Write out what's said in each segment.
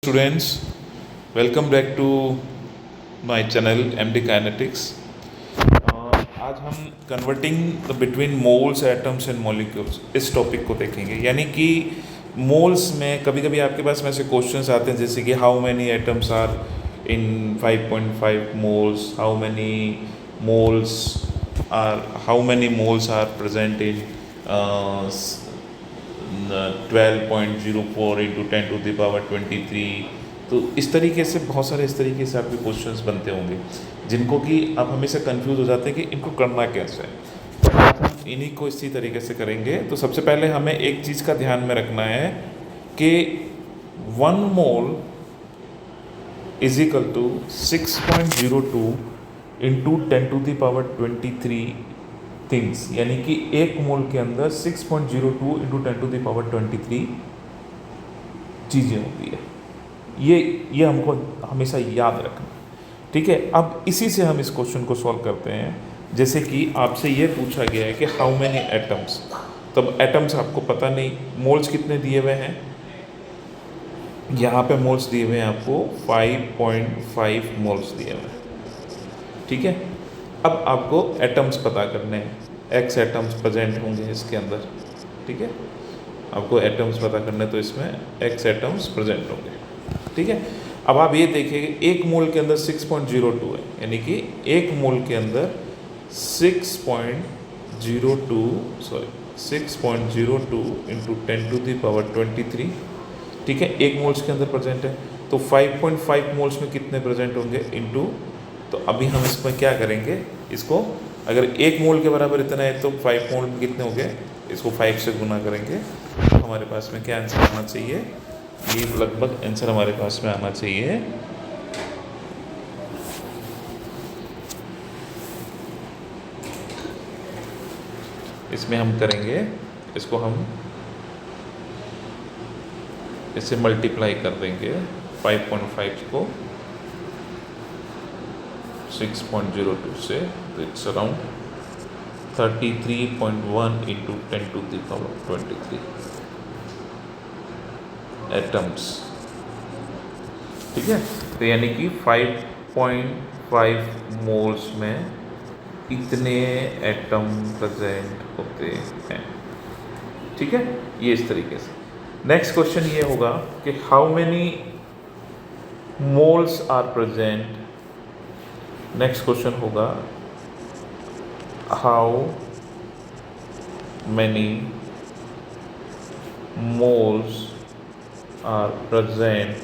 Students, welcome back to my channel MD Kinetics. आज हम converting the between moles atoms and molecules इस topic को देखेंगे। यानी कि मोल्स में कभी कभी आपके पास में ऐसे क्वेश्चंस आते हैं जैसे कि how many atoms are in 5.5 moles, how many moles are present in 12.04 into 10⁻23। तो इस तरीके से बहुत सारे इस तरीके से आपके क्वेश्चंस बनते होंगे जिनको कि आप हमेशा कंफ्यूज हो जाते हैं कि इनको करना कैसे है। तो आज हम इन्हीं को इसी तरीके से करेंगे। तो सबसे पहले हमें एक चीज़ का ध्यान में रखना है कि 1 mole is equal to 6.02 into 10⁻23 things, यानी कि एक मोल के अंदर 6.02 इंटू 10⁻23 चीज़ें होती है। ये हमको हमेशा याद रखना, ठीक है। अब इसी से हम इस क्वेश्चन को सॉल्व करते हैं। जैसे कि आपसे ये पूछा गया है कि हाउ मैनी एटम्स, तब एटम्स आपको पता नहीं, मोल्स कितने दिए हुए हैं, यहाँ पे मोल्स दिए हुए हैं आपको 5.5 मोल्स दिए हुए हैं, ठीक है। अब आपको एटम्स पता करने हैं, एक्स एटम्स प्रेजेंट होंगे इसके अंदर, ठीक है। आपको एटम्स पता करने तो इसमें एक्स एटम्स प्रेजेंट होंगे, ठीक है। अब आप ये देखिए एक मोल के अंदर 6.02 है, यानी कि एक मोल के अंदर 6.02 इंटू 10⁻23, ठीक है, एक मोल्स के अंदर प्रेजेंट है। तो 5.5 मोल्स में कितने प्रेजेंट होंगे इंटू, तो अभी हम इसमें क्या करेंगे, इसको अगर एक मोल के बराबर इतना है तो 5 मोल में कितने हो गए, इसको 5 से गुना करेंगे तो हमारे पास में क्या आंसर आना चाहिए, ये लगभग आंसर हमारे पास में आना चाहिए इसमें हम करेंगे, इसको हम इससे मल्टीप्लाई कर देंगे 5.5 को 6.02 से, तो इट्स अराउंड 33.1 इंटू 10⁻23 एटम्स, ठीक है। तो यानी कि 5.5 मोल्स में इतने एटम प्रेजेंट होते हैं, ठीक है। ये इस तरीके से। नेक्स्ट क्वेश्चन ये होगा कि how many moles are present, next question होगा how many moles are present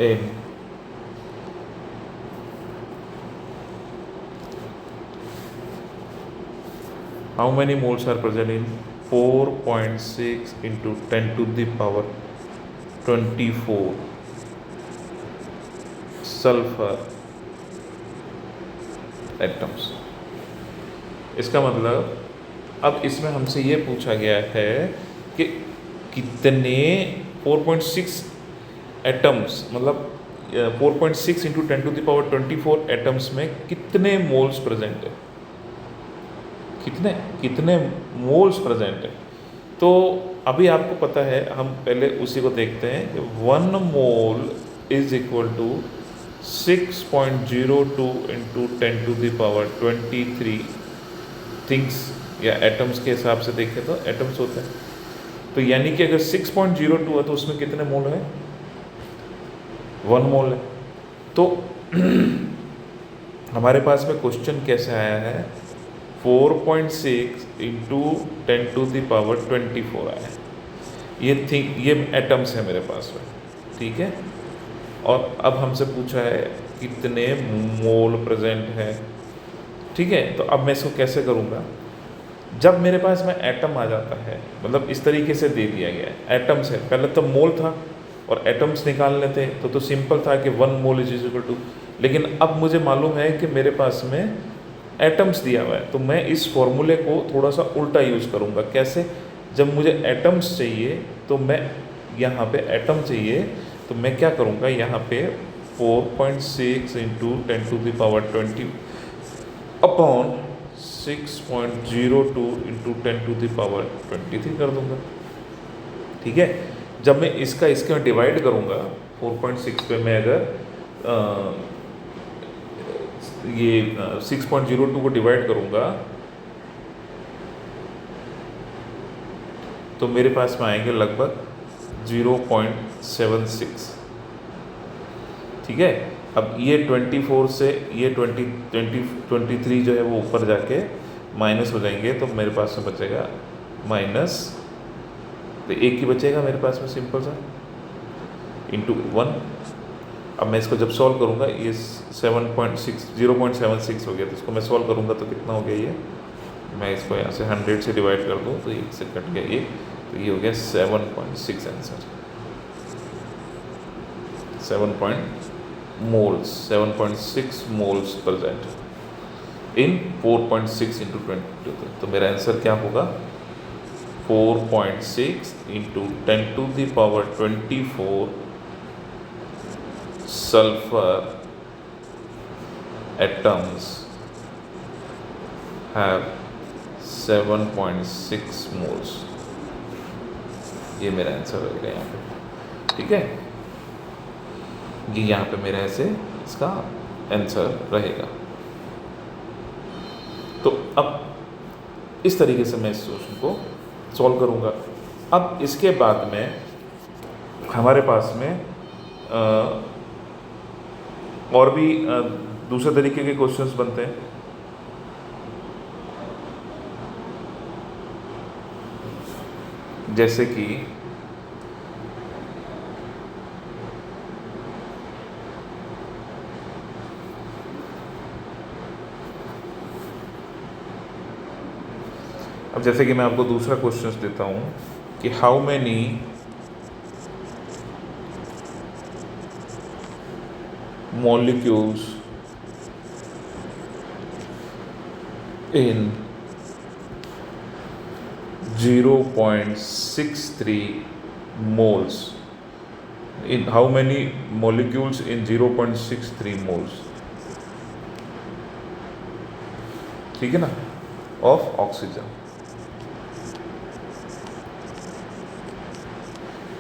in how many moles are present in 4.6 into 10⁻24 sulphur atoms. इसका मतलब अब इसमें हमसे ये पूछा गया है कि कितने 4.6 एटम्स, मतलब 4.6 इंटू 10⁻24 एटम्स में कितने मोल्स प्रेजेंट है, कितने मोल्स प्रेजेंट है। तो अभी आपको पता है, हम पहले उसी को देखते हैं कि 1 mole is equal to 6.02 into 10⁻23 things, या एटम्स के हिसाब से देखें तो एटम्स होते हैं। तो यानी कि अगर 6.02 है तो उसमें कितने मोल है, 1 मोल है। तो हमारे पास में क्वेश्चन कैसे आया है, 4.6 इंटू 10⁻24 आया है। ये एटम्स है मेरे पास में, ठीक है। और अब हमसे पूछा है कितने मोल प्रेजेंट है, ठीक है। तो अब मैं इसको कैसे करूँगा, जब मेरे पास में एटम आ जाता है, मतलब इस तरीके से दे दिया गया है, एटम्स है, पहले तो मोल था और एटम्स निकालने थे तो सिंपल था कि 1 मोल इज इक्वल टू, लेकिन अब मुझे मालूम है कि मेरे पास में एटम्स दिया हुआ है, तो मैं इस फॉर्मूले को थोड़ा सा उल्टा यूज़ करूँगा। कैसे, जब मुझे एटम्स चाहिए तो मैं यहाँ पे एटम चाहिए तो मैं क्या करूँगा, यहाँ पे 4.6 इंटू 10⁻20 अपॉन 6.02 इंटू 10⁻23 कर दूँगा, ठीक है। जब मैं इसका इसके में डिवाइड करूँगा 4.6 पे मैं अगर ये 6.02 को डिवाइड करूँगा तो मेरे पास में आएंगे लगभग 0.76, ठीक है। अब ये 24 से ये 23 जो है वो ऊपर जाके माइनस हो जाएंगे, तो मेरे पास में बचेगा माइनस, तो एक ही बचेगा मेरे पास में सिंपल सा इंटू 1। अब मैं इसको जब सॉल्व करूँगा ये 0.76 हो गया, तो इसको मैं सॉल्व करूँगा तो कितना हो गया ये, मैं इसको यहाँ से 100 से डिवाइड कर दूँ तो 1 से कट गया एक, तो ये हो गया 7.6 answer. 7.6 moles present in 4.6 into 22, तो मेरा आंसर क्या होगा 4.6 into 10⁻²4 sulphur atoms have 7.6 moles। ये मेरा आंसर रहेगा यहाँ पे, ठीक है। ये यहाँ पे मेरा ऐसे इसका आंसर रहेगा। तो अब इस तरीके से मैं इस क्वेश्चन को सॉल्व करूँगा। अब इसके बाद में हमारे पास में और भी दूसरे तरीके के क्वेश्चंस बनते हैं। जैसे कि अब जैसे कि मैं आपको दूसरा क्वेश्चन देता हूं कि how many molecules in 0.63 moles, in how many molecules in 0.63 moles, ठीक है ना, ऑफ ऑक्सीजन।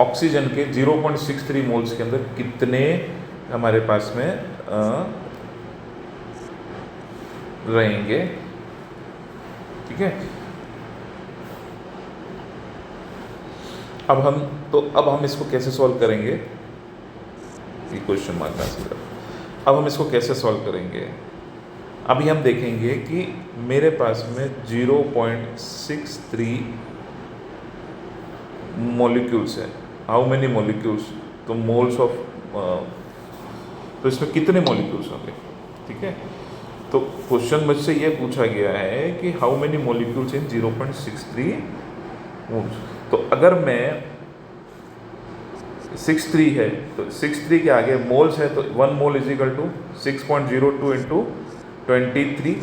ऑक्सीजन के 0.63 मोल्स के अंदर कितने हमारे पास में रहेंगे, ठीक है। अब हम इसको कैसे सॉल्व करेंगे, ये क्वेश्चन मार्क ना सीधा। अब हम इसको कैसे सॉल्व करेंगे, अभी हम देखेंगे कि मेरे पास में 0.63 मॉलिक्यूल्स है। हाउ मेनी मॉलिक्यूल्स, तो मोल्स ऑफ, तो इसमें कितने मॉलिक्यूल्स होंगे, ठीक है। तो क्वेश्चन मुझसे ये पूछा गया है कि how many molecules in 0.63 moles. तो अगर मैं 63 है तो 63 के आगे मोल्स है, तो 1 mole is equal to 6.02 into 23।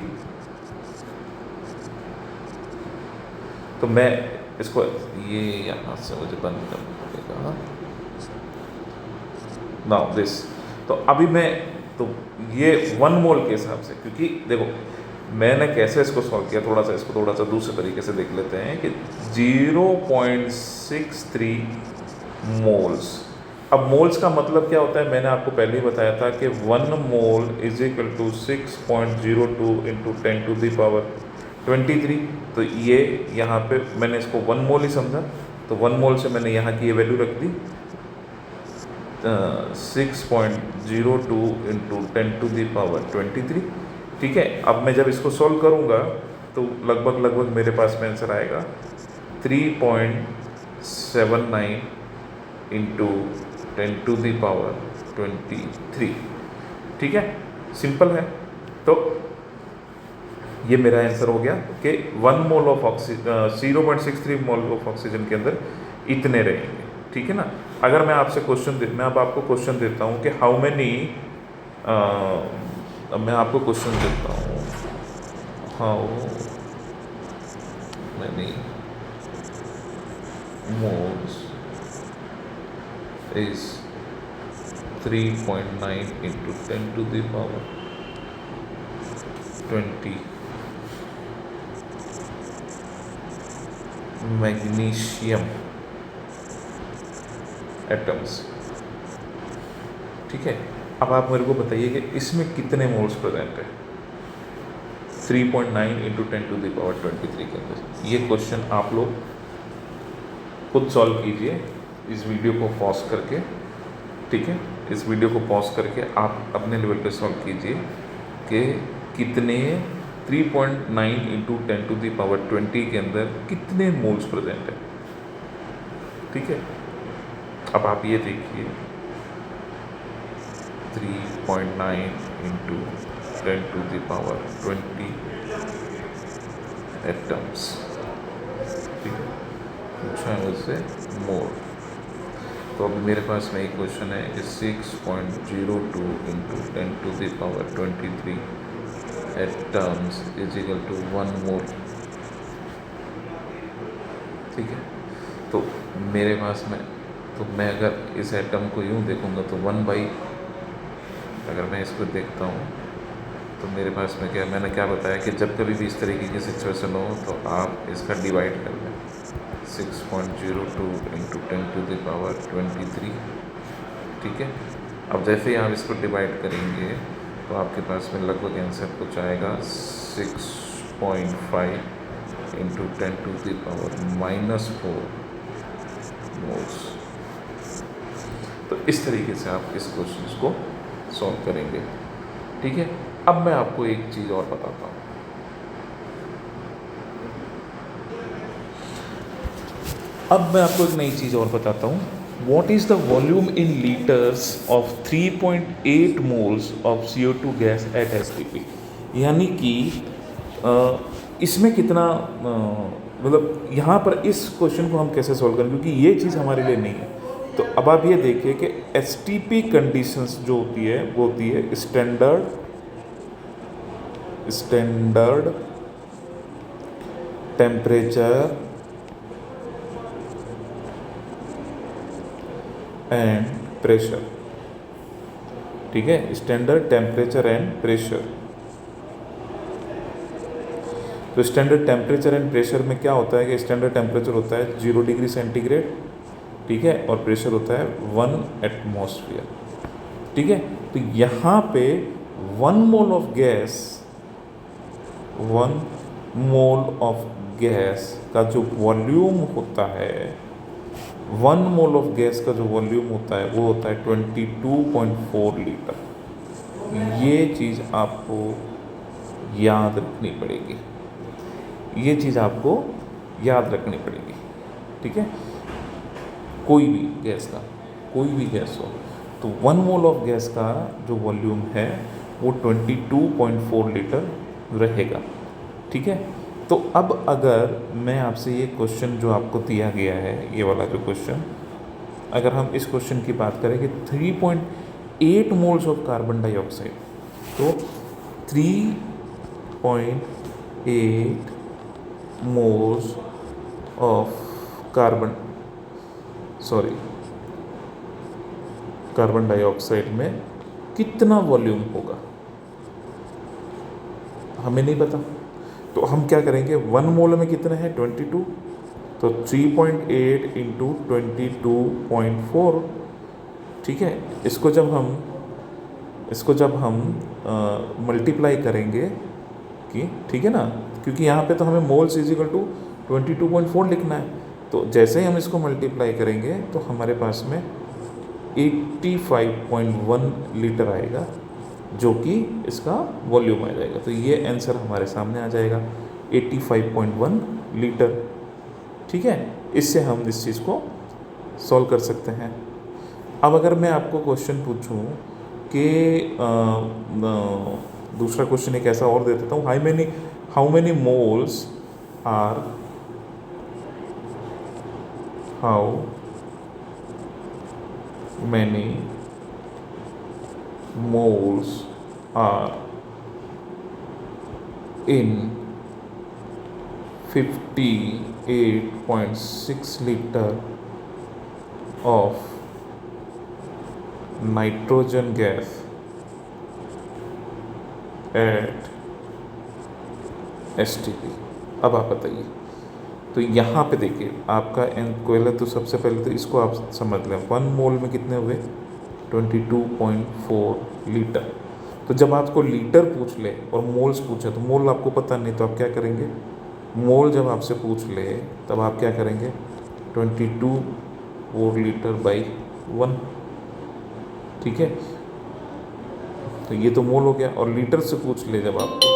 तो मैं इसको ये यहाँ से मुझे बंद करना पड़ेगा नाउ दिस। तो अभी मैं तो ये 1 मोल के हिसाब से, क्योंकि देखो मैंने कैसे इसको सॉल्व किया, इसको थोड़ा सा दूसरे तरीके से देख लेते हैं कि 0.63 मोल्स। अब मोल्स का मतलब क्या होता है, मैंने आपको पहले ही बताया था कि 1 mole is equal to 6.02 into 10⁻23। तो ये यहाँ पे मैंने इसको 1 मोल ही समझा, तो 1 मोल से मैंने यहाँ की ये वैल्यू रख दी 6.02 इंटू 10⁻23, ठीक है। अब मैं जब इसको सॉल्व करूँगा तो लगभग मेरे पास में आंसर आएगा 3.79 इंटू 10⁻23, ठीक है। सिंपल है। तो ये मेरा आंसर हो गया कि 1 mole of oxygen 0.63 mole of oxygen के अंदर इतने रहेंगे, ठीक है ना। अगर मैं आपसे मैं अब आपको क्वेश्चन देता हूँ कि हाउ मैनी, मैं आपको क्वेश्चन देता हूँ how many moles is 3.9 into 10⁻20 magnesium atoms. ठीक है, अब आप मेरे को बताइए कि इसमें कितने मोल्स प्रेजेंट है 3.9 इंटू 10⁻23 के अंदर। ये क्वेश्चन आप लोग खुद सॉल्व कीजिए इस वीडियो को पॉज करके। ठीक है, इस वीडियो को पॉज करके आप अपने लेवल पे सॉल्व कीजिए कि कितने 3.9 इंटू 10⁻20 के अंदर कितने मोल्स प्रेजेंट है। ठीक है, अब आप ये देखिए 3.9 इंटू 10⁻20 एटम्स। ठीक है, पूछा है मुझसे मोल। तो अभी मेरे पास में एक क्वेश्चन है कि 6.02 into 10⁻23 atoms is equal to 1 mole. ठीक है, तो मेरे पास में, तो मैं अगर इस एटम को यूँ देखूँगा तो 1/, अगर मैं इसको देखता हूँ तो मेरे पास में क्या, मैंने क्या बताया कि जब कभी भी इस तरीके की सिचुएशन हो तो आप इसका डिवाइड कर लें 6.02 इंटू 10⁻23। ठीक है, अब जैसे ही आप इसको डिवाइड करेंगे तो आपके पास में लगभग आंसर कुछ आएगा 6.5 इंटू 10⁻⁻4 मोल्स। तो इस तरीके से आप इस क्वेश्चन को सॉल्व करेंगे। ठीक है, अब मैं आपको एक चीज़ और बताता हूँ। अब मैं आपको एक नई चीज़ और बताता हूँ। What is the volume in liters of 3.8 moles of CO2 gas at STP? यानी कि इसमें कितना, मतलब यहाँ पर इस क्वेश्चन को हम कैसे सॉल्व करें, क्योंकि ये चीज़ हमारे लिए नहीं है। तो अब आप ये देखिए कि STP कंडीशंस जो होती है वो होती है स्टैंडर्ड टेम्परेचर एंड प्रेशर। ठीक है, स्टैंडर्ड टेम्परेचर एंड प्रेशर। तो स्टैंडर्ड टेम्परेचर एंड प्रेशर में क्या होता है कि स्टैंडर्ड टेम्परेचर होता है 0 डिग्री सेंटीग्रेड। ठीक है, और प्रेशर होता है 1 एटमॉस्फेयर। ठीक है, तो यहाँ पे 1 मोल ऑफ गैस का जो वॉल्यूम होता है, 1 मोल ऑफ गैस का जो वॉल्यूम होता है वो होता है 22.4 लीटर। ये चीज़ आपको याद रखनी पड़ेगी, ये चीज़ आपको याद रखनी पड़ेगी। ठीक है, कोई भी गैस हो तो 1 मोल ऑफ गैस का जो वॉल्यूम है वो 22.4 लीटर रहेगा। ठीक है, तो अब अगर मैं आपसे ये क्वेश्चन जो आपको दिया गया है, ये वाला जो क्वेश्चन, अगर हम इस क्वेश्चन की बात करें कि 3.8 मोल्स ऑफ कार्बन डाइऑक्साइड, तो 3.8 मोल्स ऑफ कार्बन डाइऑक्साइड में कितना वॉल्यूम होगा हमें नहीं पता। तो हम क्या करेंगे, 1 मोल में कितने हैं 22, तो 3.8 इंटू 22.4। ठीक है, इसको जब हम मल्टीप्लाई करेंगे कि, ठीक है ना, क्योंकि यहाँ पे तो हमें मोल्स इज इक्वल टू 22.4 लिखना है। तो जैसे ही हम इसको मल्टीप्लाई करेंगे तो हमारे पास में 85.1 लीटर आएगा, जो कि इसका वॉल्यूम आ जाएगा। तो ये आंसर हमारे सामने आ जाएगा 85.1 लीटर। ठीक है, इससे हम इस चीज़ को सॉल्व कर सकते हैं। अब अगर मैं आपको क्वेश्चन पूछूं कि दूसरा क्वेश्चन एक ऐसा और दे देता हूँ, how many moles are in 58.6 liter of nitrogen gas at STP। अब आप बताइए तो यहाँ पे देखिए आपका एन पहले तो सबसे पहले तो इसको आप समझ लें, 1 मोल में कितने हुए 22.4 लीटर। तो जब आपको लीटर पूछ ले और मोल्स पूछे तो मोल आपको पता नहीं, तो आप क्या करेंगे, मोल जब आपसे पूछ ले तब आप क्या करेंगे 22 लीटर बाई 1, ठीक है। तो ये तो मोल हो गया। और लीटर से पूछ ले जब आपको